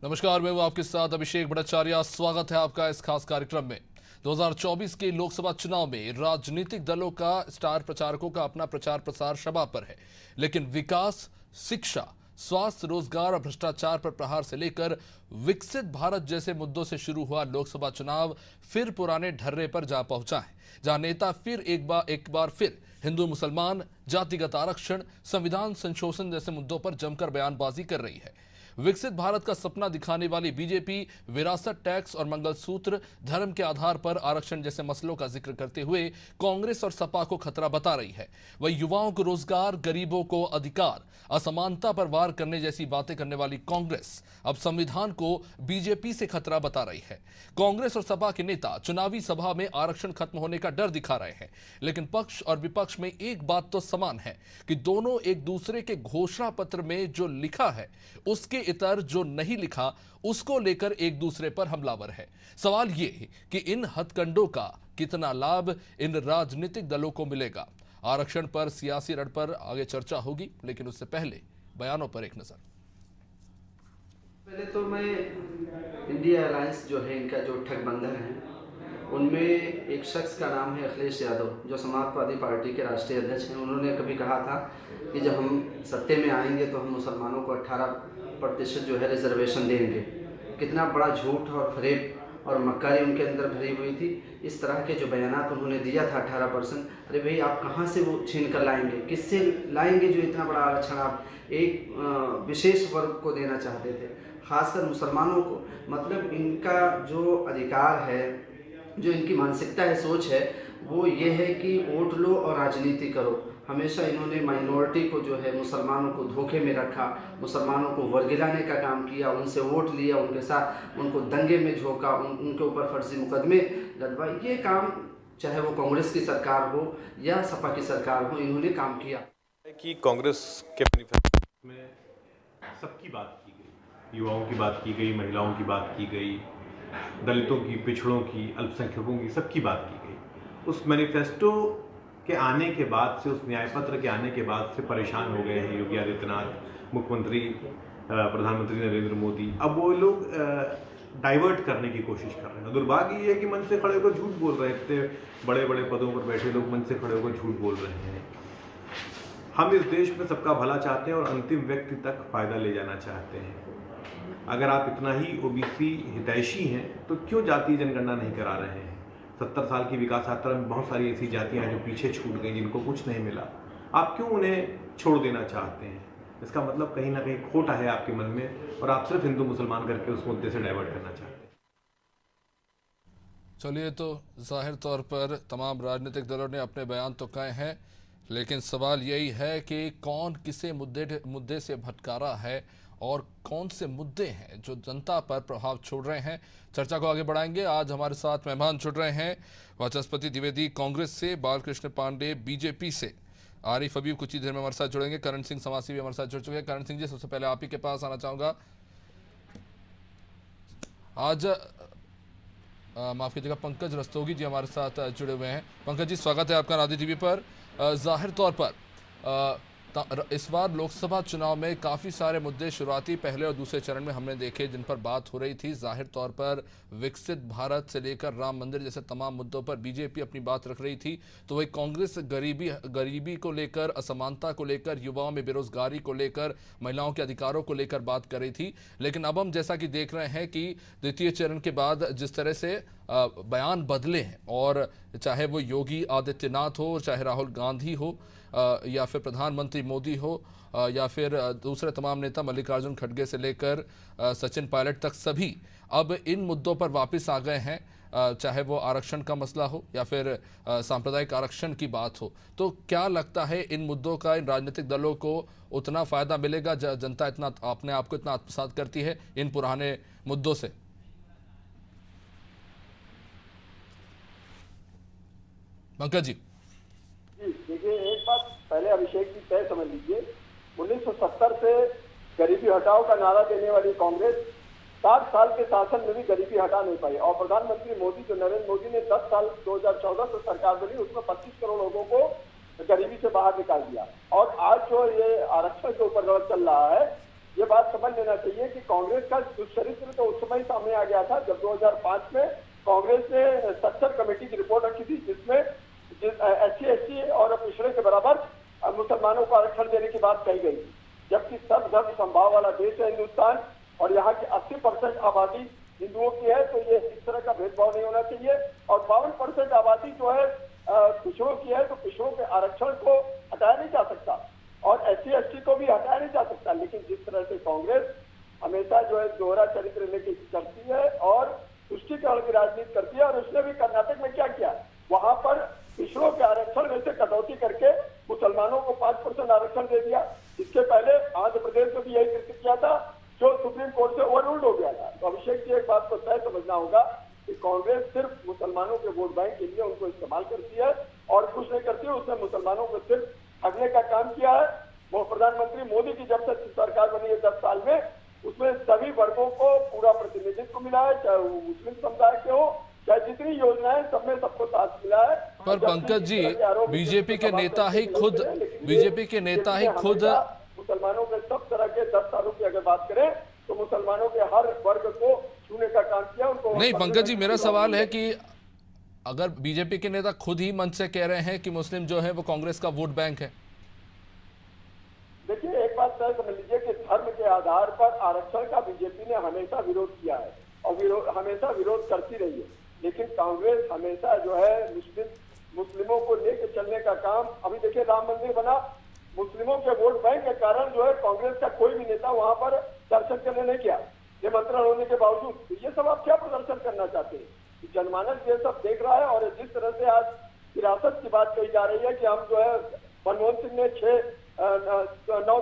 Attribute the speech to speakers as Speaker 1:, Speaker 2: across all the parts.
Speaker 1: नमस्कार, मैं हूं आपके साथ अभिषेक भट्टाचार्य। स्वागत है आपका इस खास कार्यक्रम में। 2024 के लोकसभा चुनाव में राजनीतिक दलों का स्टार प्रचारकों का अपना प्रचार प्रसार शबा पर है, लेकिन विकास, शिक्षा, स्वास्थ्य, रोजगार और भ्रष्टाचार पर प्रहार से लेकर विकसित भारत जैसे मुद्दों से शुरू हुआ लोकसभा चुनाव फिर पुराने ढर्रे पर जा पहुंचा है, जहां नेता फिर एक बार फिर हिंदू मुसलमान, जातिगत आरक्षण, संविधान संशोधन जैसे मुद्दों पर जमकर बयानबाजी कर रही है। विकसित भारत का सपना दिखाने वाली बीजेपी विरासत, टैक्स और मंगलसूत्र, धर्म के आधार पर आरक्षण जैसे मसलों का जिक्र करते हुए कांग्रेस और सपा को खतरा बता रही है। वही युवाओं को रोजगार, गरीबों को अधिकार, असमानता पर वार करने जैसी बातें करने वाली कांग्रेस अब संविधान को बीजेपी से खतरा बता रही है। कांग्रेस और सपा के नेता चुनावी सभा में आरक्षण खत्म होने का डर दिखा रहे हैं, लेकिन पक्ष और विपक्ष में एक बात तो समान है कि दोनों एक दूसरे के घोषणा पत्र में जो लिखा है उसके इतर जो नहीं लिखा उसको लेकर एक दूसरे पर हमलावर है। सवाल ये कि इन हथकंडों का कितना लाभ इन राजनीतिक दलों को मिलेगा। आरक्षण पर सियासी रण पर आगे चर्चा होगी, लेकिन उससे पहले बयानों पर एक नजर।
Speaker 2: पहले तो मैं इंडिया अलायंस जो है, इनका जो ठगबंधन है, उनमें एक शख्स का नाम है अखिलेश यादव, जो समाजवादी पार्टी के राष्ट्रीय अध्यक्ष हैं। उन्होंने कभी कहा था कि जब हम सत्ते में आएंगे तो हम मुसलमानों को 18% जो है रिजर्वेशन देंगे। कितना बड़ा झूठ और फरेब और मक्कारी उनके अंदर भरी हुई थी। इस तरह के जो बयानात उन्होंने दिया था 18%, अरे भाई आप कहाँ से वो छीन कर लाएंगे, किससे लाएंगे जो इतना बड़ा आरक्षण आप एक विशेष वर्ग को देना चाहते थे, खासकर मुसलमानों को। मतलब इनका जो अधिकार है, जो इनकी मानसिकता है, सोच है, वो ये है कि वोट लो और राजनीति करो। हमेशा इन्होंने माइनॉरिटी को जो है, मुसलमानों को धोखे में रखा, मुसलमानों को वर्गिलाने का काम किया, उनसे वोट लिया, उनके साथ उनको दंगे में झोंका, उनके ऊपर फर्जी मुकदमे लदवाए। ये काम चाहे वो कांग्रेस की सरकार हो या सपा की सरकार हो, इन्होंने काम किया।
Speaker 3: कि कांग्रेस के मैनिफेस्टो में सबकी बात की गई, युवाओं की बात की गई, महिलाओं की बात की गई, दलितों की, पिछड़ों की, अल्पसंख्यकों की, सबकी बात की गई। उस मैनिफेस्टो के आने के बाद से, उस न्याय पत्र के आने के बाद से परेशान हो गए हैं योगी आदित्यनाथ, मुख्यमंत्री, प्रधानमंत्री नरेंद्र मोदी। अब वो लोग डाइवर्ट करने की कोशिश कर रहे हैं। दुर्भाग्य ये है कि मन से खड़े होकर झूठ बोल रहे हैं। इतने बड़े बड़े पदों पर बैठे लोग मन से खड़े होकर झूठ बोल रहे हैं। हम इस देश में सबका भला चाहते हैं और अंतिम व्यक्ति तक फायदा ले जाना चाहते हैं। अगर आप इतना ही ओबीसी हितैषी हैं तो क्यों जातीय जनगणना नहीं करा रहे हैं? 70 साल की विकास यात्रा में बहुत सारी ऐसी जातियां हैं जो पीछे छूट गई, जिनको कुछ नहीं मिला। आप क्यों उन्हें छोड़ देना चाहते हैं? इसका मतलब कहीं ना कहीं खोटा है आपके मन में, और आप सिर्फ हिंदू मुसलमान करके उस मुद्दे से डाइवर्ट करना चाहते हैं।
Speaker 1: चलिए, तो जाहिर तौर पर तमाम राजनीतिक दलों ने अपने बयान तो कहे हैं, लेकिन सवाल यही है कि कौन किसे मुद्दे से भटका रहा है और कौन से मुद्दे हैं जो जनता पर प्रभाव छोड़ रहे हैं। चर्चा को आगे बढ़ाएंगे। आज हमारे साथ मेहमान जुड़ रहे हैं वाचस्पति द्विवेदी कांग्रेस से, बालकृष्ण पांडे बीजेपी से, आरिफ हबीब कुछ ही देर में हमारे साथ जुड़ेंगे, करण सिंह समासी भी हमारे साथ जुड़ चुके हैं। करण सिंह जी, सबसे पहले आप ही के पास आना चाहूँगा। आज माफ कीजिएगा, पंकज रस्तोगी जी हमारे साथ जुड़े हुए हैं। पंकज जी, स्वागत है आपका नादी टीवी पर। जाहिर तौर पर इस बार लोकसभा चुनाव में काफ़ी सारे मुद्दे शुरुआती पहले और दूसरे चरण में हमने देखे जिन पर बात हो रही थी। जाहिर तौर पर विकसित भारत से लेकर राम मंदिर जैसे तमाम मुद्दों पर बीजेपी अपनी बात रख रही थी, तो वही कांग्रेस गरीबी को लेकर, असमानता को लेकर, युवाओं में बेरोजगारी को लेकर, महिलाओं के अधिकारों को लेकर बात कर रही थी। लेकिन अब हम जैसा कि देख रहे हैं कि द्वितीय चरण के बाद जिस तरह से बयान बदले हैं, और चाहे वो योगी आदित्यनाथ हो, चाहे राहुल गांधी हो, या फिर प्रधानमंत्री मोदी हो, या फिर दूसरे तमाम नेता मल्लिकार्जुन खड़गे से लेकर सचिन पायलट तक, सभी अब इन मुद्दों पर वापस आ गए हैं। चाहे वो आरक्षण का मसला हो या फिर सांप्रदायिक आरक्षण की बात हो। तो क्या लगता है इन मुद्दों का इन राजनीतिक दलों को उतना फायदा मिलेगा? जनता इतना अपने आप को इतना आत्मसात करती है इन पुराने मुद्दों से? पंकज जी।
Speaker 4: देखिए, एक बात पहले अभिषेक जी तय समझ लीजिए, 1970 से गरीबी हटाओ का नारा देने वाली कांग्रेस 60 साल के शासन में भी गरीबी हटा नहीं पाई। और प्रधानमंत्री मोदी, जो नरेंद्र मोदी ने 10 साल 2014 से सरकार बनी, उसमें 25 करोड़ लोगों को गरीबी से बाहर निकाल दिया। और आज जो ये आरक्षण के ऊपर लड़ाई चल रहा है, ये बात समझ लेना चाहिए कि कांग्रेस का दुष्चरित्र तो उस समय ही सामने आ गया था जब 2005 में कांग्रेस ने सत्तर कमेटी की रिपोर्ट रखी थी, जिसमें SC और पिछड़े के बराबर मुसलमानों को आरक्षण देने की बात कही गई, जबकि सर्वधर्म संभाव वाला देश है हिंदुस्तान और यहाँ की 80% आबादी हिंदुओं की है, तो ये इस तरह का भेदभाव नहीं होना चाहिए। और 52% आबादी जो है पिछड़ों की है, तो पिछड़ों के आरक्षण को हटाया नहीं जा सकता और SC को भी हटाया नहीं जा सकता। लेकिन जिस तरह से कांग्रेस हमेशा जो है दोहरा चरित्र लेके चलती है और तुष्टीकरण की राजनीति करती है, और उसने भी कर्नाटक में क्या किया, वहां पर पिछड़ों के आरक्षण में से कटौती करके मुसलमानों को 5% आरक्षण दे दिया। इसके पहले आंध्र प्रदेश में भी यही कृत्य किया था, जो सुप्रीम कोर्ट से ओवररूल्ड हो गया था। तो अभिषेक जी, एक बात को तय समझना होगा कि कांग्रेस सिर्फ मुसलमानों के वोट बैंक के लिए उनको इस्तेमाल करती है और कुछ नहीं करती है। उसने मुसलमानों को सिर्फ ठगने का काम किया है। वो प्रधानमंत्री मोदी की जब से सरकार बनी है 10 साल में, उसमें सभी वर्गों को पूरा प्रतिनिधित्व मिला है, चाहे वो मुस्लिम समुदाय के हो, चाहे जितनी योजनाएं सब में सबको साथ मिला है।
Speaker 1: पर पंकज जी, बीजेपी के नेता ही खुद
Speaker 4: मुसलमानों के सब तरह के 10 सालों की अगर बात करें तो मुसलमानों के हर वर्ग को छूने का काम किया। उनको
Speaker 1: नहीं पंकज जी, मेरा सवाल है कि अगर बीजेपी के नेता खुद ही मंच से कह रहे हैं कि मुस्लिम जो है वो कांग्रेस का वोट बैंक है।
Speaker 4: देखिए, एक बात तय समझ लीजिए कि धर्म के आधार पर आरक्षण का बीजेपी ने हमेशा विरोध किया है और हमेशा विरोध करती रही है। लेकिन कांग्रेस हमेशा जो है मुस्लिमों को लेकर चलने का काम, अभी देखिए राम मंदिर बना, मुस्लिमों के वोट बैंक के कारण जो है कांग्रेस का कोई भी नेता वहां पर दर्शन करने नहीं गया, निमंत्रण होने के बावजूद। तो ये सब आप क्या प्रदर्शन करना चाहते हैं? जनमानस ये सब देख रहा है। और जिस तरह से आज विरासत की बात कही जा रही है कि हम जो है, मनमोहन सिंह ने 9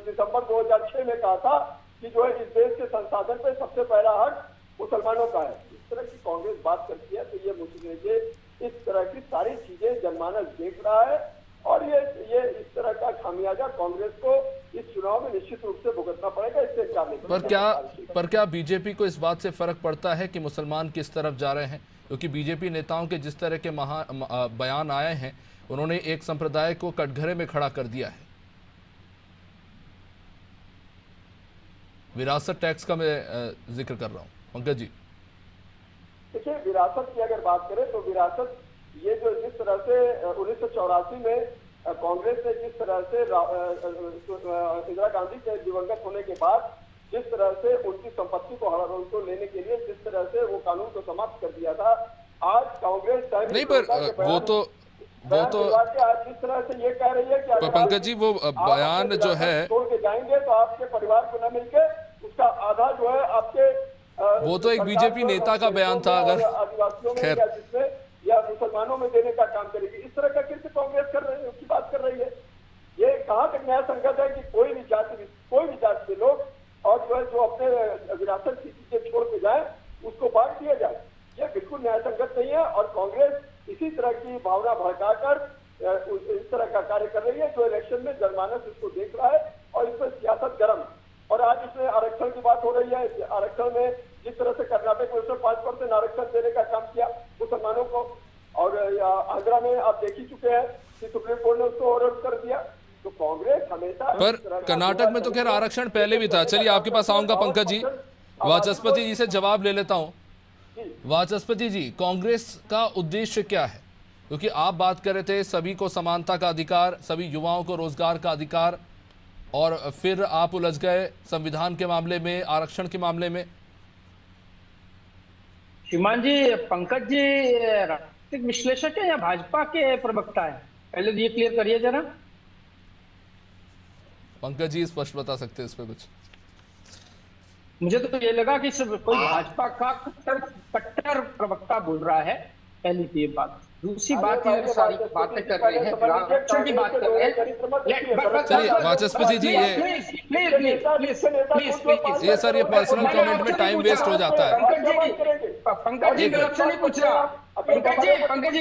Speaker 4: दिसंबर 2006 में कहा था कि जो है इस देश के संसाधन पे सबसे पहला हक मुसलमानों का है। इस तरह की कांग्रेस बात करती है, तो ये मुझे इस तरह की सारी चीजें जनमानस देख रहा है और ये इस तरह का खामियाजा कांग्रेस को इस चुनाव में निश्चित रूप से भुगतना पड़ेगा। इससे इनकार नहीं।
Speaker 1: पर क्या बीजेपी को इस बात से फर्क पड़ता है कि मुसलमान किस तरफ जा रहे हैं? क्योंकि बीजेपी नेताओं के जिस तरह के बयान आए हैं, उन्होंने एक संप्रदाय को कटघरे में खड़ा कर दिया है। विरासत टैक्स का मैं जिक्र कर रहा हूं पंकज जी।
Speaker 4: देखिए, विरासत की अगर बात करें तो विरासत ये जो जिस तरह से 1984 में कांग्रेस ने जिस तरह से इंदिरा गांधी के दिवंगत होने के बाद जिस तरह से उनकी संपत्ति को उनको लेने के लिए जिस तरह से वो कानून को समाप्त कर दिया था, आज कांग्रेस
Speaker 1: नहीं, पर वो तो
Speaker 4: आज जिस तरह से ये कह रही है कि
Speaker 1: पंकज जी वो बयान जो है
Speaker 4: छोड़ के जाएंगे तो आपके परिवार को न मिलके उसका आधा जो है आपके
Speaker 1: वो तो एक बीजेपी नेता का बयान था। अगर
Speaker 4: आदिवासियों में या जिसमें या मुसलमानों में देने का काम करेगी, इस तरह का कृत्य कांग्रेस कर रही है, उसकी बात कर रही है। ये कहाँ तक न्याय संगत है कि कोई भी जाति के लोग और जो है जो अपने विरासत की चीजें छोड़ के जाए उसको बांट दिया जाए, ये बिल्कुल न्याय संगत नहीं है। और कांग्रेस इसी तरह की भावना भड़काकर इस तरह का कार्य कर रही है, जो इलेक्शन में जनमानस इसको देख रहा है और इस पर सियासत गर्म है। और आज इसमें आरक्षण की बात हो रही है। आरक्षण में जिस तरह से कर्नाटक में 5% आरक्षण देने का काम किया मुसलमानों को, और आंध्रा में आप देख ही चुके हैं कि सुप्रीम कोर्ट ने उसको ओवररूल कर दिया। तो कांग्रेस हमेशा,
Speaker 1: पर कर्नाटक में तो खैर आरक्षण पहले भी था। चलिए आपके पास आऊंगा पंकज जी, वाचस्पति जी से जवाब ले लेता हूँ। वाचस्पति जी, कांग्रेस का उद्देश्य क्या है? क्योंकि आप बात कर रहे थे सभी को समानता का अधिकार, सभी युवाओं को रोजगार का अधिकार, और फिर आप उलझ गए संविधान के मामले में, आरक्षण के मामले में।
Speaker 5: श्रीमान जी, पंकज जी राजनीतिक विश्लेषक है या भाजपा के प्रवक्ता है? पहले ये क्लियर करिए जरा।
Speaker 1: पंकज जी स्पष्ट बता सकते हैं इस पे कुछ?
Speaker 5: मुझे तो ये लगा कि सिर्फ कोई भाजपा का कट्टर प्रवक्ता बोल रहा है। पहली तो ये बात। दूसरी बात, ये सारी बातें कर रहे हैं, आरक्षण की बात कर रहे हैं।
Speaker 1: चलिए वाचस्पति जी, ये सर ये पर्सनल कमेंट में टाइम वेस्ट हो जाता है।
Speaker 5: पंकज जी आरक्षण नहीं पूछ रहा। पंकज जी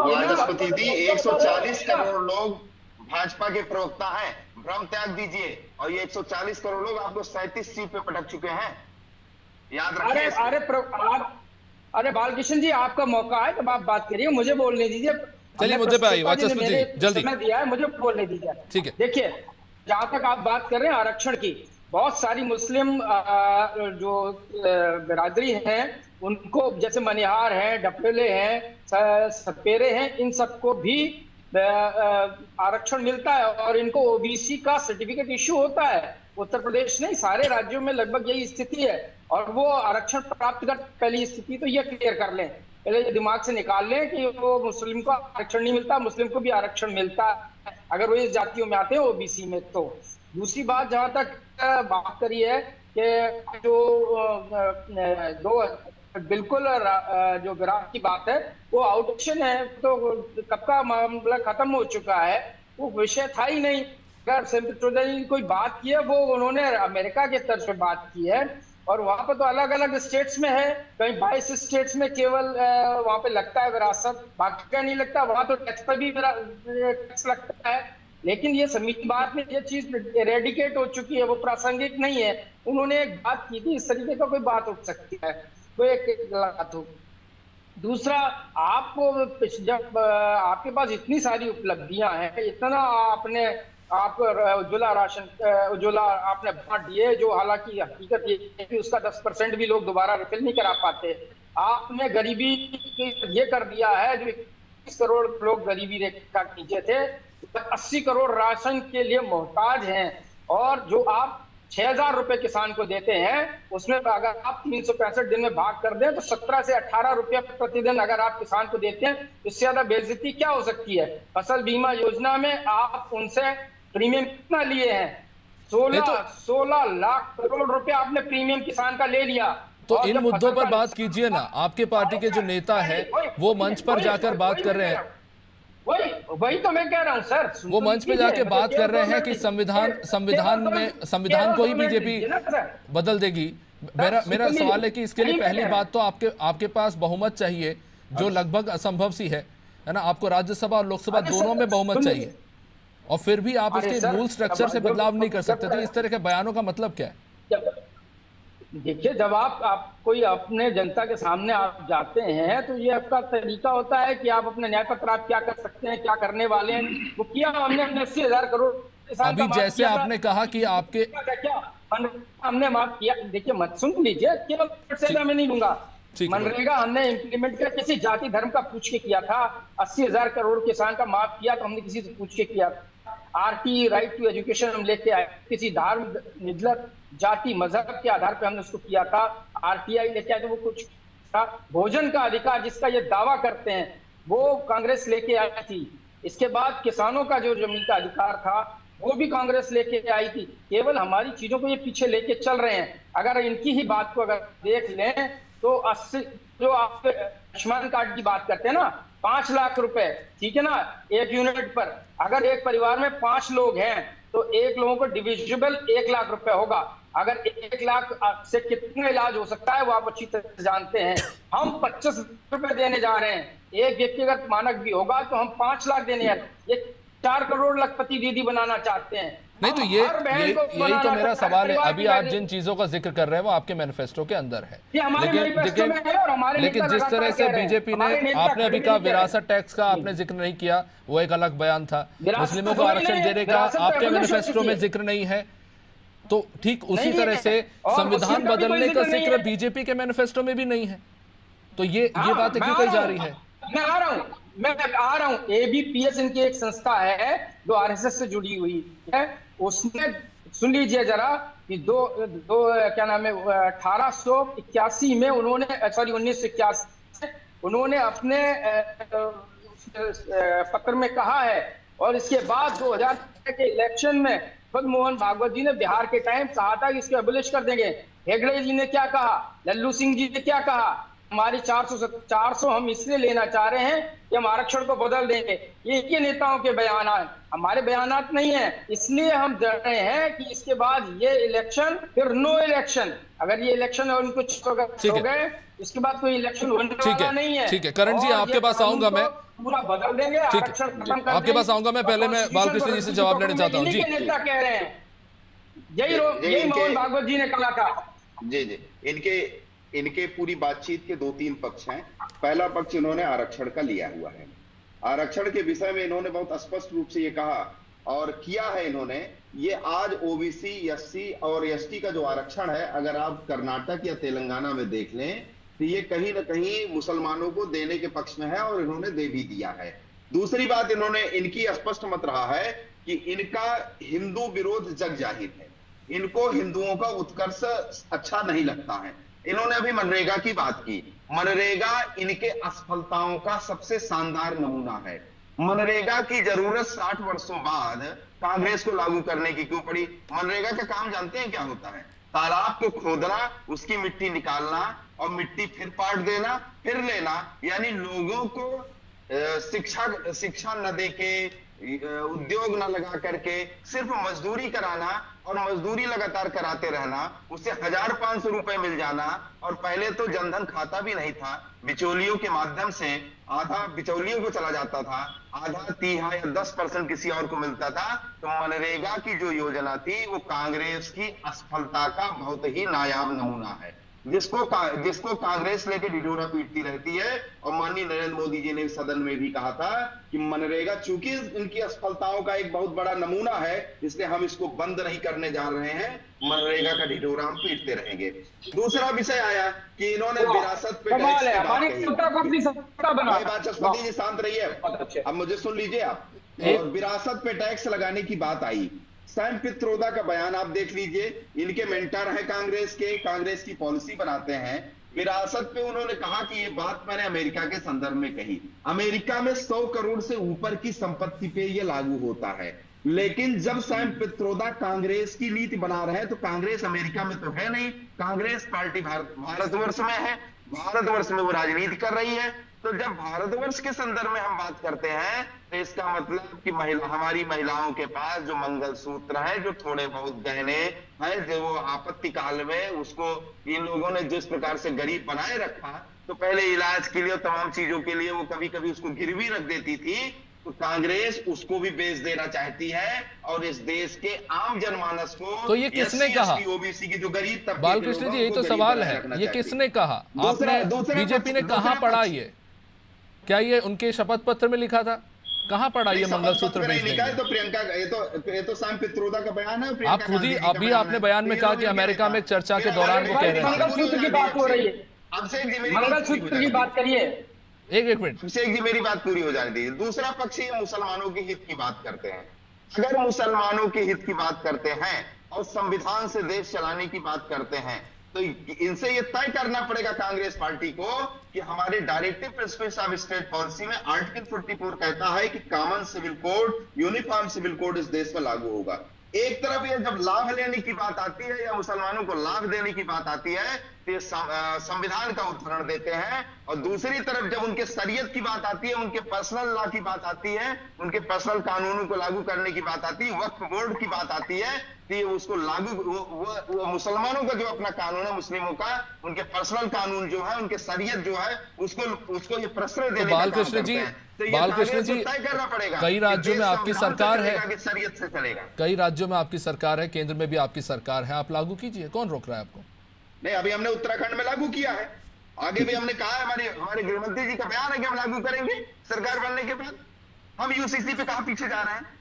Speaker 6: वाचस्पति जी 140 करोड़ लोग भाजपा के प्रवक्ता हैं, भ्रम त्याग दीजिए। और ये 140 करोड़ लोग आपको 37 सीट पे पटक चुके हैं, याद रखिए।
Speaker 5: अरे बालकृष्ण जी, आपका मौका है तब आप बात करिए, मुझे बोलने दीजिए।
Speaker 1: चलिए मुद्दे पे आइए वाचस्पति जी, जल्दी
Speaker 5: दिया है, मुझे बोलने दीजिए।
Speaker 1: ठीक है।
Speaker 5: देखिए, जहां तक आप बात कर रहे हैं आरक्षण की, बहुत सारी मुस्लिम जो बिरादरी हैं उनको, जैसे मनिहार हैं, डपेले हैं, सपेरे हैं, इन सबको भी आरक्षण मिलता है और इनको ओबीसी का सर्टिफिकेट इश्यू होता है। उत्तर प्रदेश नहीं, सारे राज्यों में लगभग यही स्थिति है। और वो आरक्षण प्राप्त कर, पहली स्थिति तो ये क्लियर कर लें, पहले ये दिमाग से निकाल लें कि वो मुस्लिम को आरक्षण नहीं मिलता, मुस्लिम को भी आरक्षण मिलता है अगर वो इस जातियों में आते हैं ओबीसी में। तो दूसरी बात, जहां तक बात करी है कि जो दो बिल्कुल जो विराट की बात है वो आउटशन है, तो कब का मामला खत्म हो चुका है, वो विषय था ही नहीं। अगर संबित चौधरी ने कोई बात की है वो उन्होंने अमेरिका के तर्ज पे बात की है, और वहां पर तो अलग अलग स्टेट्स में है, कहीं 22 स्टेट्स में केवल वहां पे लगता है विरासत, बाकी का नहीं लगता। वहां तो टैक्स पर भी टैक्स लगता है, लेकिन ये समिति बात में ये चीज रेडिकेट हो चुकी है, वो प्रासंगिक नहीं है। उन्होंने एक बात की थी, इस तरीके का कोई बात उठ सकती है, तो एक बात हो। दूसरा, आपको जब आपके पास इतनी सारी उपलब्धियां हैं, इतना आपने उज्ज्वला राशन, उज्ज्वला आपने बांट दिए, जो हालांकि हकीकत ये है कि उसका 10% भी लोग दोबारा रिफिल नहीं करा पाते। आपने गरीबी ये कर दिया है, जो 21 करोड़ लोग गरीबी रेखा के नीचे थे, 80 करोड़ राशन के लिए मोहताज हैं। और जो आप 6,000 रुपए किसान को देते हैं, उसमें अगर आप 365 दिन में भाग कर दें तो 17 से 18 रुपया प्रतिदिन अगर आप किसान को देते हैं, इससे ज्यादा बेइज्जती क्या हो सकती है। फसल बीमा योजना में आप उनसे प्रीमियम कितना लिए हैं? 16 लाख करोड़ रुपए आपने प्रीमियम किसान का ले लिया।
Speaker 1: तो इन मुद्दों पर बात कीजिए ना, आपके पार्टी के जो नेता है वो मंच पर जाकर बात कर रहे हैं।
Speaker 5: वही तो मैं कह रहा हूं सर,
Speaker 1: वो मंच पे जाके बात कर रहे हैं कि संविधान को ही बीजेपी बदल देगी। मेरा सवाल है कि इसके लिए पहली बात तो आपके पास बहुमत चाहिए, जो लगभग असंभव सी है ना। आपको राज्यसभा और लोकसभा दोनों में बहुमत चाहिए, और फिर भी आप इसके मूल स्ट्रक्चर से बदलाव नहीं कर सकते। तो इस तरह के बयानों का मतलब क्या है?
Speaker 5: देखिए, जब आप कोई अपने जनता के सामने आप जाते हैं तो ये आपका तरीका होता है कि आप अपने न्याय पत्र आप क्या कर सकते हैं, क्या करने वाले हैं, वो किया हमने 80,000 करोड़।
Speaker 1: अभी जैसे आपने कहा कि आपके
Speaker 5: हमने माफ किया, देखिए मत सुन लीजिए, केवल से मैं नहीं लूंगा। मनरेगा हमने इम्प्लीमेंट किया, किसी जाति धर्म का पूछ के किया था। 80,000 करोड़ किसान का माफ किया तो हमने किसी से पूछ के किया था। आरटी, राइट टू एजुकेशन हम लेके आए, किसी धार्मिक, मिजलत, जाति, मजहब के आधार पे हमने उसको किया था। आरटीआई लेके आए तो वो कुछ था। भोजन का अधिकार जिसका ये दावा करते हैं वो कांग्रेस लेके आई थी। इसके बाद किसानों का जो जमीन का अधिकार था वो भी कांग्रेस लेके आई थी। केवल हमारी चीजों को ये पीछे लेके चल रहे हैं। अगर इनकी ही बात को अगर देख लें तो 80 जो आप आयुष्मान कार्ड की बात करते हैं ना, 5 लाख रुपए, ठीक है ना, एक यूनिट पर। अगर एक परिवार में 5 लोग हैं तो एक लोगों को डिविजिबल 1 लाख रुपए होगा। अगर 1 लाख से कितना इलाज हो सकता है वो आप अच्छी तरह से जानते हैं। हम 25 रुपए देने जा रहे हैं, एक व्यक्तिगत मानक भी होगा तो हम 5 लाख देने हैं। ये 4 करोड़ लखपति दीदी बनाना चाहते हैं।
Speaker 1: नहीं तो यही तो मेरा सवाल है। अभी आप जिन चीजों का जिक्र कर रहे हैं वो आपके मैनिफेस्टो के अंदर है, लेकिन जिस तरह से बीजेपी ने, आपने अभी कहा विरासत टैक्स का आपने जिक्र नहीं किया, वो एक अलग बयान था। मुस्लिमों को आरक्षण देने का आपके मैनिफेस्टो में जिक्र नहीं है, तो ठीक उसी तरह से संविधान बदलने का जिक्र बीजेपी के मैनिफेस्टो में भी नहीं है। तो ये बातें क्यों कही जा रही है?
Speaker 5: मैं आ रहा हूँ। एबीपीएस इनकी एक संस्था है जो आरएसएस से जुड़ी हुई है। उसने, सुन लीजिए जरा, कि दो क्या नाम है, 1881 में उन्होंने, सॉरी 1981 उन्होंने अपने पत्र में कहा है। और इसके बाद 2000 के इलेक्शन में खुद मोहन भागवत जी ने बिहार के टाइम कहा था कि इसको एबोलिश कर देंगे। हेगड़े जी ने क्या कहा, लल्लू सिंह जी ने क्या कहा, हमारी 400 हम इसलिए लेना चाह रहे हैं कि हम आरक्षण को बदल देंगे। ये नेताओं के बयानात, हमारे बयानात नहीं है। इसलिए हम डर रहे हैं कि इसके बाद ये इलेक्शन, फिर नो इलेक्शन। अगर ये इलेक्शन और उनको हो गए, इसके बाद कोई इलेक्शन होने वाला नहीं है।
Speaker 1: ठीक है करण जी, आपके पास आऊंगा मैं,
Speaker 5: पूरा बदल देंगे, आरक्षण खत्म कर
Speaker 1: आपके पास आऊंगा मैं। पहले मैं बालकृष्ण जी से जवाब लेना चाहता हूँ। जी,
Speaker 5: नेता कह रहे हैं, यही मोहन भागवत जी ने कहा था।
Speaker 6: जी, इनके पूरी बातचीत के 2-3 पक्ष हैं। पहला पक्ष इन्होंने आरक्षण का लिया हुआ है। आरक्षण के विषय में इन्होंने बहुत स्पष्ट रूप से ये कहा और किया है इन्होंने, ये आज ओबीसी, एससी और एसटी का जो आरक्षण है, अगर आप कर्नाटक या तेलंगाना में देख लें तो ये कहीं ना कहीं मुसलमानों को देने के पक्ष में है और इन्होंने दे भी दिया है। दूसरी बात, इन्होंने, इनकी स्पष्ट मत रहा है कि इनका हिंदू विरोध जग जाहिर है, इनको हिंदुओं का उत्कर्ष अच्छा नहीं लगता है। इन्होंने अभी मनरेगा की बात की, मनरेगा इनके असफलताओं का सबसे शानदार नमूना है। मनरेगा की जरूरत 60 वर्षों बाद कांग्रेस को लागू करने की क्यों पड़ी? मनरेगा का काम जानते हैं क्या होता है? तालाब को खोदना, उसकी मिट्टी निकालना और मिट्टी फिर पाट देना, फिर लेना, यानी लोगों को शिक्षा न देके, उद्योग न लगा करके सिर्फ मजदूरी कराना और मजदूरी लगातार कराते रहना, उससे 1500 रुपए मिल जाना। और पहले तो जनधन खाता भी नहीं था, बिचौलियों के माध्यम से आधा बिचौलियों को चला जाता था, आधा 30 या 10% किसी और को मिलता था। तो मनरेगा की जो योजना थी वो कांग्रेस की असफलता का बहुत ही नायाब नमूना है, जिसको कांग्रेस लेके ढिढोरा पीटती रहती है। और माननीय नरेंद्र मोदी जी ने सदन में भी कहा था कि मनरेगा चूंकि इनकी असफलताओं का एक बहुत बड़ा नमूना है, इसलिए हम इसको बंद नहीं करने जा रहे हैं, मनरेगा का ढिढोरा हम पीटते रहेंगे। दूसरा विषय आया कि इन्होंने विरासत पे टैक्स की बात कही। बाचस्पति जी शांत रहिए, अब मुझे सुन लीजिए आप। और विरासत पे टैक्स लगाने की बात आई, सैम पित्रोदा का बयान आप देख लीजिए, इनके मेंटर हैं कांग्रेस के, कांग्रेस की पॉलिसी बनाते हैं। विरासत पे उन्होंने कहा कि ये बात मैंने अमेरिका के संदर्भ में कही, अमेरिका में 100 करोड़ से ऊपर की संपत्ति पे ये लागू होता है। लेकिन जब सैम पित्रोदा कांग्रेस की नीति बना रहे हैं तो कांग्रेस अमेरिका में तो है नहीं, कांग्रेस पार्टी भारतवर्ष में है, भारतवर्ष में वो राजनीति कर रही है। तो जब भारतवर्ष के संदर्भ में हम बात करते हैं तो इसका मतलब कि हमारी महिलाओं के पास जो मंगलसूत्र है, जो थोड़े बहुत गहने हैं, जो वो आपत्ति काल में उसको इन लोगों ने जिस प्रकार से गरीब बनाए रखा, तो पहले इलाज के लिए तमाम चीजों के लिए वो कभी कभी उसको गिरवी रख देती थी, तो कांग्रेस उसको भी बेच देना चाहती है। और इस देश के आम जनमानस को,
Speaker 1: तो ये किसने कहा?
Speaker 6: ओबीसी की जो गरीब तबके,
Speaker 1: बालकृष्ण जी यही तो सवाल है, ये किसने कहा? आपने, बीजेपी ने कहां पढ़ा ये? क्या ये उनके शपथ पत्र में लिखा था? कहां पढ़ा ये मंगलसूत्र बेचने?
Speaker 6: तो प्रियंका, ये तो सैम पित्रोदा का बयान है।
Speaker 1: आप खुद ही, अभी आपने बयान में कहा कि अमेरिका में चर्चा के दौरान वो कह रहे थे।
Speaker 5: मंगलसूत्र की बात हो रही है, मंगलसूत्र की बात करिए।
Speaker 6: एक मिनट अभिषेक जी, मेरी बात पूरी हो जाने दीजिए। दूसरा पक्ष ये मुसलमानों के हित की बात करते हैं। अगर मुसलमानों के हित की बात करते हैं और संविधान से देश चलाने की बात करते हैं, तो इनसे ये तय करना पड़ेगा कांग्रेस पार्टी को कि हमारे Directive Principles of State Policy में आर्टिकल 44 कहता है कि common civil code, uniform civil code इस देश में लागू होगा। एक तरफ ये जब लाभ लेने की बात आती है या मुसलमानों को लाभ देने की बात आती है तो ये संविधान का उदाहरण देते हैं, और दूसरी तरफ जब उनके शरीयत की बात आती है, उनके पर्सनल लॉ की बात आती है, उनके पर्सनल कानूनों को लागू करने की बात आती है, वक्फ बोर्ड की बात आती है, तो ये उसको लागू, वो मुसलमानों का जो अपना कानून है, मुस्लिमों का, उनके पर्सनल कानून जो है, उनके शरीयत जो है, उसको ये प्रश्रय देने का काम करते हैं।
Speaker 1: बालकृष्ण जी,
Speaker 6: तय करना पड़ेगा।
Speaker 1: कई राज्यों में आपकी सरकार है,
Speaker 6: शरीयत से चलेगा।
Speaker 1: कई राज्यों में आपकी सरकार है, केंद्र में भी आपकी सरकार है, आप लागू कीजिए, कौन रोक रहा है आपको?
Speaker 6: नहीं, अभी हमने उत्तराखंड में लागू किया है, आगे भी हमने कहा है, हमारे गृहमंत्री जी का बयान है कि हम लागू करेंगे सरकार बनने के बाद। हम यूसीसी पे कहां पीछे जा रहे हैं?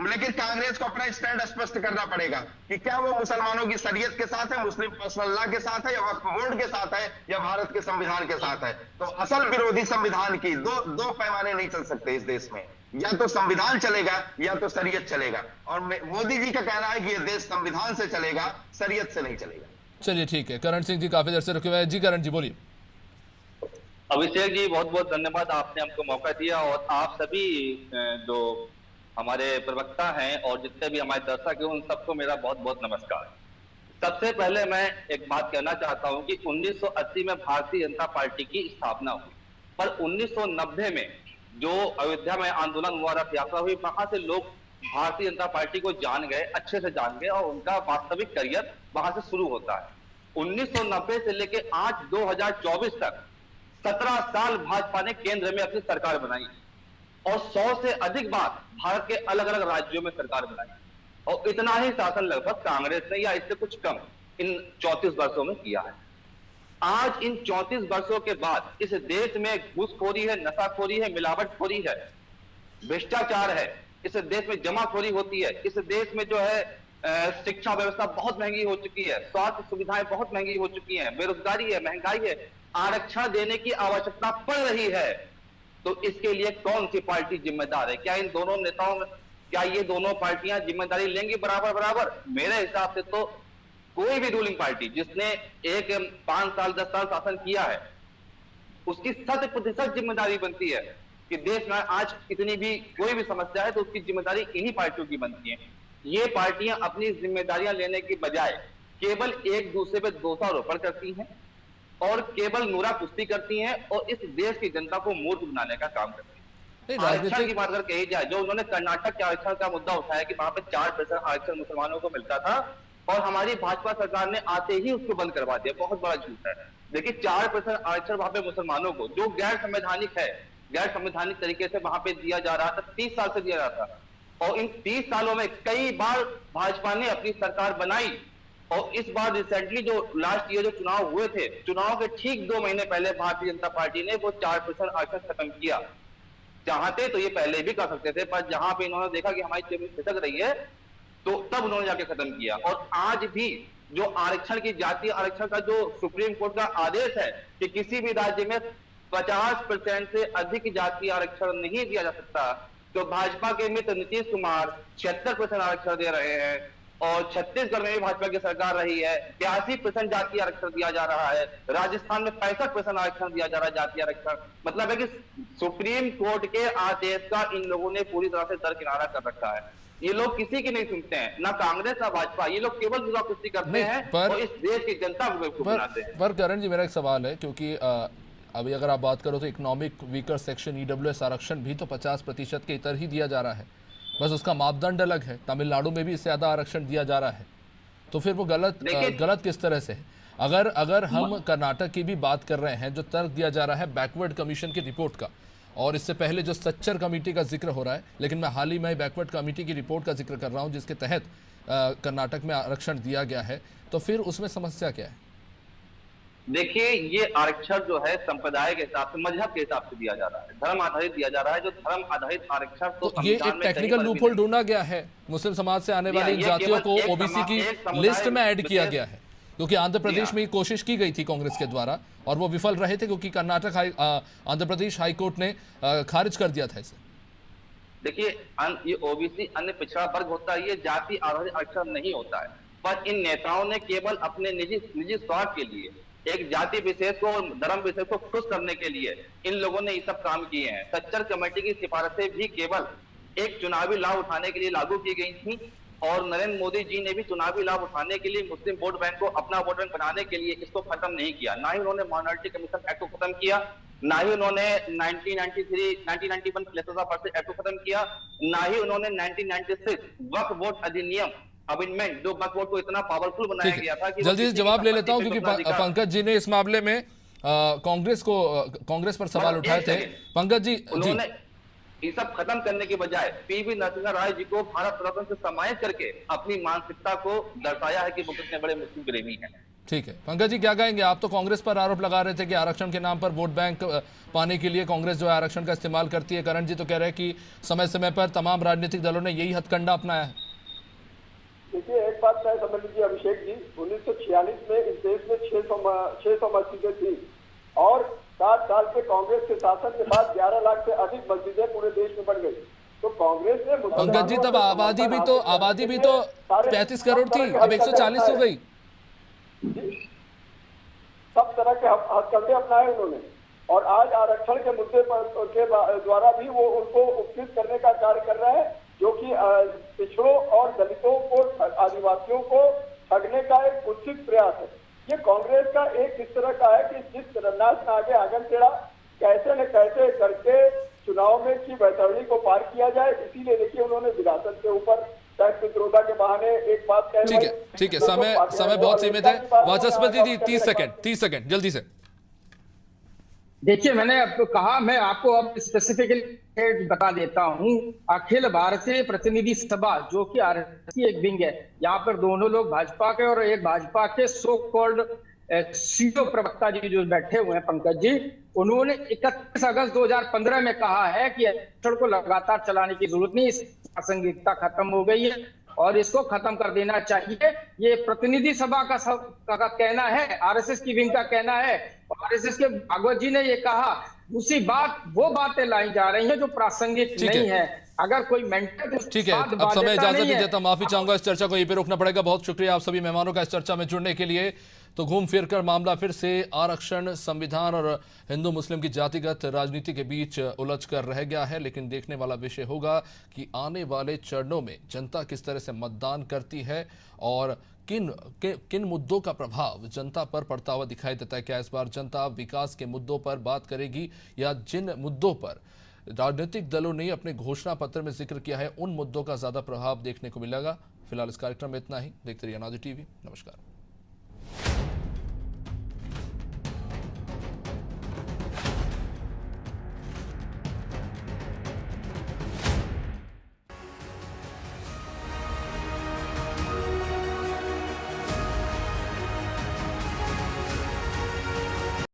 Speaker 6: लेकिन कांग्रेस को अपना स्टैंड स्पष्ट करना पड़ेगा कि क्या वो मुसलमानों की शरीयत के साथ है, मुस्लिम पर्सनल लॉ के साथ है, या वक्फ बोर्ड के साथ है, या भारत के संविधान के साथ है। तो असल विरोधी संविधान की दो पैमाने नहीं चल सकते इस देश में, या तो संविधान चलेगा या तो शरीयत चलेगा। और मोदी जी का कहना है कि ये देश संविधान से चलेगा, शरीयत से नहीं चलेगा।
Speaker 1: चलिए ठीक है, करण सिंह जी काफी देर से रुके हुए हैं। जी करण जी बोलिए।
Speaker 7: अभिषेक जी बहुत बहुत धन्यवाद, आपने हमको मौका दिया, और आप सभी जो हमारे प्रवक्ता हैं और जितने भी हमारे दर्शक हैं उन सबको मेरा बहुत बहुत नमस्कार। सबसे पहले मैं एक बात कहना चाहता हूं कि 1980 में भारतीय जनता पार्टी की स्थापना हुई, पर 1990 में जो अयोध्या में आंदोलन हुआ, रथ यात्रा हुई, वहां से लोग भारतीय जनता पार्टी को जान गए, अच्छे से जान गए, और उनका वास्तविक करियर वहां से शुरू होता है। 1990 से लेकर आज 2024 तक 17 साल भाजपा ने केंद्र में अपनी सरकार बनाई और 100 से अधिक बार भारत के अलग अलग राज्यों में सरकार बनाई, और इतना ही शासन लगभग कांग्रेस ने या इससे कुछ कम इन 34 वर्षों में किया है। आज इन 34 वर्षों के बाद इस देश में घूसखोरी है, नशाखोरी है, मिलावटखोरी है, भ्रष्टाचार है, इस देश में जमाखोरी होती है, इस देश में जो है शिक्षा व्यवस्था बहुत महंगी हो चुकी है, स्वास्थ्य सुविधाएं बहुत महंगी हो चुकी हैं, बेरोजगारी है, महंगाई है, आरक्षण देने की आवश्यकता पड़ रही है। तो इसके लिए कौन सी पार्टी जिम्मेदार है? क्या इन दोनों नेताओं में, क्या ये दोनों पार्टियां जिम्मेदारी लेंगी बराबर बराबर? मेरे हिसाब से तो कोई भी रूलिंग पार्टी जिसने 5 साल 10 साल शासन किया है, उसकी 100% जिम्मेदारी बनती है कि देश में आज इतनी भी कोई भी समस्या है तो उसकी जिम्मेदारी इन्हीं पार्टियों की बनती है। ये पार्टियां अपनी जिम्मेदारियां लेने की बजाय केवल एक दूसरे पे दोषारोपण करती हैं और केवल नूरा कुश्ती करती हैं और इस देश की जनता को मूर्ख बनाने का काम करती हैं। आरक्षण की बात अगर कही जाए, जो उन्होंने कर्नाटक के आरक्षण का मुद्दा उठाया कि वहां पे 4% आरक्षण मुसलमानों को मिलता था और हमारी भाजपा सरकार ने आते ही उसको बंद करवा दिया, बहुत बड़ा झूठ है। देखिए 4% आरक्षण वहां पे मुसलमानों को, जो गैर संवैधानिक है, गैर संवैधानिक तरीके से वहां पे दिया जा रहा था, 30 साल से दिया जा रहा था और इन 30 सालों में कई बार भाजपा ने अपनी सरकार बनाई और इस बार रिसेंटली जो लास्ट ईयर जो चुनाव हुए थे, चुनाव के ठीक 2 महीने पहले भारतीय जनता पार्टी ने वो 4% आरक्षण खत्म किया। चाहते तो ये पहले भी कर सकते थे, पर जहां पे इन्होंने देखा कि हमारी जमीन खिसक रही है तो तब उन्होंने जाके खत्म किया। और आज भी जो आरक्षण की, जातीय आरक्षण का जो सुप्रीम कोर्ट का आदेश है कि किसी भी राज्य में 50% से अधिक जातीय आरक्षण नहीं दिया जा सकता, तो भाजपा के मित्र नीतीश कुमार 76% आरक्षण दे रहे हैं और छत्तीसगढ़ में भी भाजपा की सरकार रही है, 82% जातीय आरक्षण दिया जा रहा है, राजस्थान में 65% आरक्षण दिया जा रहा है जातीय आरक्षण। मतलब है कि सुप्रीम कोर्ट के आदेश का इन लोगों ने पूरी तरह से दरकिनारा कर रखा है। ये लोग किसी की नहीं सुनते हैं, ना कांग्रेस ना भाजपा, ये लोग केवल नूरा कुश्ती करते हैं और इस देश की जनता को बेवकूफ बनाते हैं।
Speaker 1: पर करण जी, मेरा एक सवाल है, क्योंकि अभी अगर आप बात करो तो इकोनॉमिक वीकर सेक्शन EWS आरक्षण भी तो 50% के इतर ही दिया जा रहा है, बस उसका मापदंड अलग है। तमिलनाडु में भी इससे ज़्यादा आरक्षण दिया जा रहा है, तो फिर वो गलत किस तरह से है? अगर हम कर्नाटक की भी बात कर रहे हैं, जो तर्क दिया जा रहा है बैकवर्ड कमीशन की रिपोर्ट का, और इससे पहले जो सच्चर कमेटी का जिक्र हो रहा है, लेकिन मैं हाल ही में बैकवर्ड कमेटी की रिपोर्ट का जिक्र कर रहा हूँ जिसके तहत कर्नाटक में आरक्षण दिया गया है, तो फिर उसमें समस्या क्या है?
Speaker 7: देखिए, ये आरक्षण जो है संप्रदाय के हिसाब से, मजहब के हिसाब से दिया जा रहा है, धर्म आधारित दिया जा रहा है। जो धर्म आधारित आरक्षण तो
Speaker 1: ये एक टेक्निकल लूपहोल ढूंढा गया है, मुस्लिम समाज से आने वाली जातियों को ओबीसी की लिस्ट में ऐड किया गया है, क्योंकि आंध्र प्रदेश में कोशिश की गई थी कांग्रेस के द्वारा और वो विफल रहे थे, क्योंकि कर्नाटक आंध्र प्रदेश हाईकोर्ट ने खारिज कर दिया था इसे।
Speaker 7: देखिए, ये ओबीसी अन्य पिछड़ा वर्ग होता है, ये जाति आधारित आरक्षण नहीं होता है। पर इन नेताओं ने केवल अपने निजी स्वार्थ के लिए, एक जाति विशेष को और धर्म विशेष को खुश करने के लिए इन लोगों ने ये सब काम किए हैं। सच्चर कमेटी की सिफारिशें भी केवल एक चुनावी लाभ उठाने के लिए लागू की गई थी और नरेंद्र मोदी जी ने भी चुनावी लाभ उठाने के लिए मुस्लिम वोट बैंक को अपना वोट बैंक बनाने के लिए इसको खत्म नहीं किया। ना ही उन्होंने माइनॉरिटी कमीशन एक्ट को खत्म किया, ना ही उन्होंने 1991 एक्ट को खत्म किया, ना ही उन्होंने 1996 वक्फ बोर्ड अधिनियम अमेंडमेंट, जो वक्फ बोर्ड को इतना पावरफुल बनाया गया था कि
Speaker 1: जल्दी से जवाब ले लेता हूं, क्योंकि पंकज जी ने इस मामले में कांग्रेस पर सवाल उठाए थे। पंकज जी,
Speaker 7: उन्होंने ये सब खत्म करने के बजाय पीवी नरसिम्हा राव जी को भारत रत्न से सम्मानित करके अपनी मानसिकता को दर्शाया है कि वो कितने बड़े मुस्लिम प्रेमी हैं।
Speaker 1: ठीक है पंकज जी, क्या कहेंगे? आप तो कांग्रेस पर आरोप लगा रहे थे कि आरक्षण के नाम पर वोट बैंक पाने के लिए कांग्रेस जो है आरक्षण का इस्तेमाल करती है। करण जी तो कह रहे हैं कि समय समय पर तमाम राजनीतिक दलों ने यही हथकंडा अपनाया है।
Speaker 4: देखिए, एक बात तय समझ लीजिए अभिषेक जी, 1946 में इस देश में 600 मस्जिदें थी और 60 साल के कांग्रेस के शासन के बाद 11 लाख से अधिक मस्जिदें पूरे देश में बन गई। तो कांग्रेस ने,
Speaker 1: पंकज जी, तब आबादी भी तो 35 करोड़ थी, अब 140 हो गई।
Speaker 4: सब तरह के हथकंडे अपनाए उन्होंने और आज आरक्षण के मुद्दे पर के द्वारा भी वो उनको उपकृत करने का कार्य कर रहे हैं, जो कि पिछड़ों और दलितों को, आदिवासियों को ठगने का एक कुत्सित प्रयास है। ये कांग्रेस का एक इस तरह का है कि जिस रन्नास में आगे आंगन टेढ़ा कैसे न कैसे करके चुनाव में की बैतरणी को पार किया जाए। इसीलिए देखिए, उन्होंने विरासत के ऊपर टैक्स प्रतिरोधा के बहाने एक बात कह,
Speaker 1: ठीक है, समय बहुत सीमित है। वाचस्पति जी 30 सेकंड जल्दी से।
Speaker 5: देखिए, मैंने आपको कहा, मैं आपको अब स्पेसिफिकली बता देता हूं। अखिल भारतीय प्रतिनिधि सभा, जो कि आरएसपी एक विंग है, यहाँ पर दोनों लोग भाजपा के और एक भाजपा के सो कॉल्ड सीओ प्रवक्ता जी जो बैठे हुए हैं पंकज जी, उन्होंने 31 अगस्त 2015 में कहा है कि आरक्षण को लगातार चलाने की जरूरत नहीं, इस प्रासंगिकता खत्म हो गई है और इसको खत्म कर देना चाहिए। ये प्रतिनिधि सभा का कहना है, आरएसएस की विंग का कहना है। आरएसएस के भागवत जी ने ये कहा। दूसरी बात, वो बातें लाई जा रही हैं जो प्रासंगिक नहीं है। अगर कोई मेंटल,
Speaker 1: ठीक है, अब समय इजाजत नहीं देता, माफी चाहूंगा, इस चर्चा को यहीं पे रोकना पड़ेगा। बहुत शुक्रिया आप सभी मेहमानों का इस चर्चा में जुड़ने के लिए। तो घूम फिर कर मामला फिर से आरक्षण, संविधान और हिंदू मुस्लिम की जातिगत राजनीति के बीच उलझ कर रह गया है। लेकिन देखने वाला विषय होगा कि आने वाले चरणों में जनता किस तरह से मतदान करती है और किन मुद्दों का प्रभाव जनता पर पड़ता हुआ दिखाई देता है। क्या इस बार जनता विकास के मुद्दों पर बात करेगी या जिन मुद्दों पर राजनीतिक दलों ने अपने घोषणा पत्र में जिक्र किया है उन मुद्दों का ज्यादा प्रभाव देखने को मिलेगा। फिलहाल इस कार्यक्रम में इतना ही। देखते रहिए अनादि टीवी। नमस्कार।